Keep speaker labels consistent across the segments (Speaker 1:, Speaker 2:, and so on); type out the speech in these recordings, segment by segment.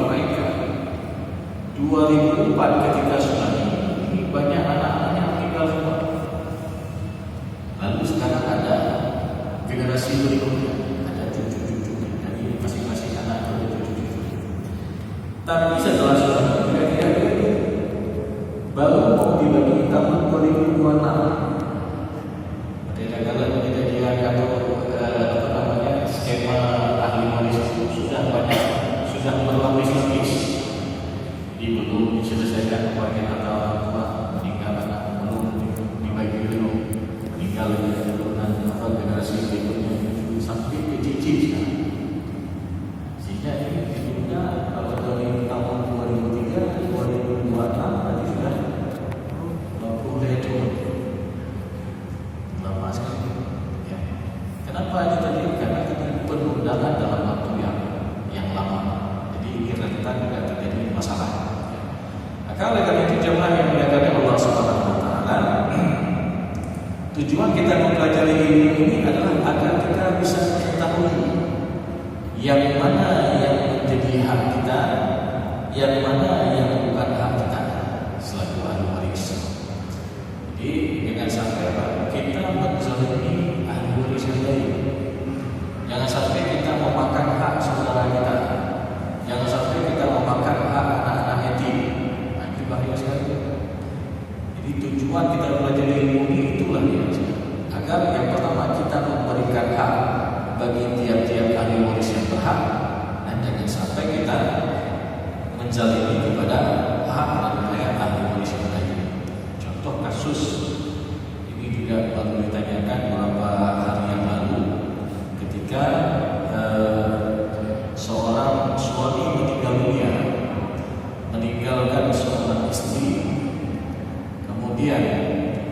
Speaker 1: mereka. 2004 ketika tsunami ini banyak anak-anak yang meninggal semua. Lalu sekarang ada generasi berikutnya, ada cucu-cucu, jadi masing-masing anak ada cucu-cucu. Tapi setelah tsunami kira-kira baru mau dibagi tahun 2026. Kegagalan kejadian atau skema ahli waris itu sudah banyak, sudah berlapis-lapis. Jadi belum diselesaikan kebagian atau orang tua meninggal anak belum dibagi dulu, meninggal keturunan atau generasi berikutnya sampai ke cicit sekarang. Sehingga ini hidupnya kalau dari tahun 2003 2026 tadi sudah 20 tahun. Lama sekali. Ya. Kenapa ini terjadi? Karena kita penundaan dalam waktu yang lama. Jadi ini rentan juga terjadi masalah. Maka oleh karena itu jemaah yang dimuliakan Allah Subhanahu wa taala, tujuan kita mempelajari ini adalah agar kita bisa mengetahui yang mana yang menjadi hak kita, yang mana yang bukan hak kita selaku ahli waris. Jadi dengan sampai kita menzalimi ahli waris yang lain. Jangan sampai kita memakan hak saudara kita. Jangan sampai kita memakan hak anak-anak yatim. Itu bahaya sekali. Jadi tujuan kita belajar ilmu ini itulah ya, agar yang pertama kita memberikan hak bagi tiap-tiap ahli waris yang berhak, dan jangan sampai kita menzalimi kepada hak dan ahli waris yang lain. Contoh kasus ini juga baru ditanyakan beberapa hari yang lalu ketika seorang suami meninggal dunia, meninggalkan seorang istri. Kemudian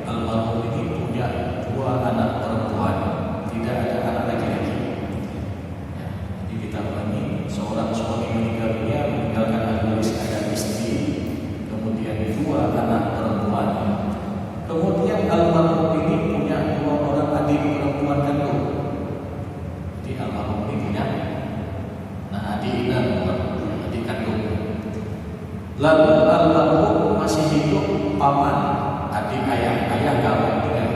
Speaker 1: almarhum ini punya 2 anak perempuan, tidak ada anak laki-laki. Ya, jadi kita ulangi, seorang suami meninggal dunia, meninggalkan ahli waris ada istri, kemudian 2 anak perempuan. Kemudian almarhum ini punya 2 orang adik perempuan kandung. Jadi almarhum ini punya adik kandung. Lalu almarhum masih hidup paman, adik ayah kawin juga.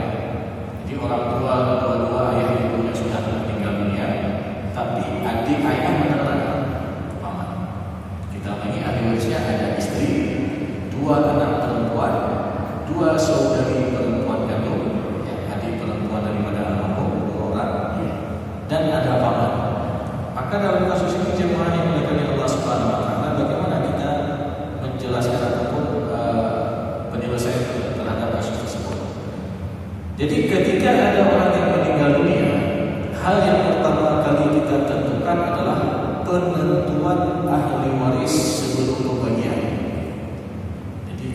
Speaker 1: Jadi orang tua dua-dua ayah ibunya sudah meninggal dunia, tapi adik ayah menerima paman. Kita lagi ahli warisnya ada istri, 2 anak perempuan, 2 saudari perempuan kandung, ya, adik perempuan daripada almarhum 2 orang, dan ada paman. Maka dalam kasus ini jemaah yang dimuliakan Allah Subhanahu wa taala, bagaimana kita menjelaskan ataupun penyelesaian terhadap kasus tersebut. Jadi ketika ada orang yang meninggal dunia, hal yang pertama kali kita tentukan adalah penentuan ahli waris sebelum pembagian. Jadi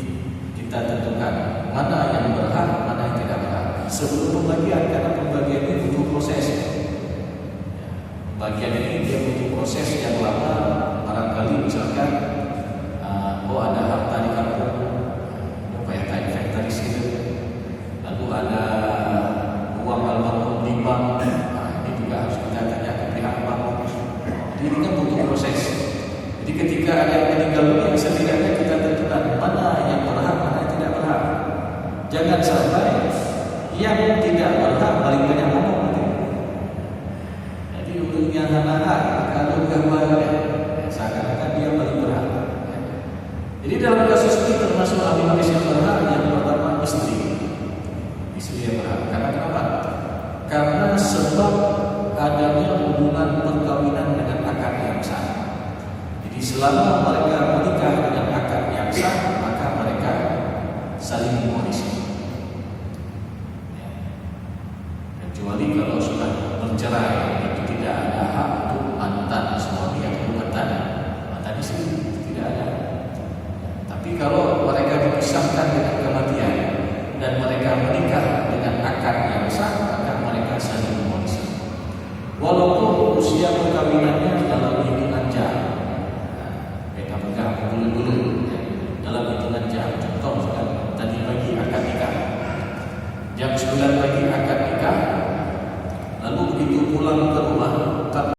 Speaker 1: kita tentukan mana yang berhak, mana yang tidak berhak sebelum pembagian, karena pembagian ini butuh proses. Bagian ini dia butuh proses yang lama. Barangkali misalkan ada harta di kampung, upaya inventarisir, lalu ada uang almarhum di bank, ini juga harus kita tanya ke pihak bank. Jadi ini kan butuh proses. Jadi ketika ada yang meninggal dunia, setidaknya kita tentukan mana yang berhak, mana yang tidak berhak. Jangan sampai yang tidak berhak paling banyak ngomong. Yang anak kalau gambarnya seakan-akan dia paling berhak. Jadi dalam kasus ini termasuk ahli waris yang berhak yang pertama istri yang berhak. Karena kenapa? Karena sebab adanya hubungan perkawinan dengan akad yang sah. Jadi selama mereka menikah dengan akad yang sah, maka mereka saling mewarisi.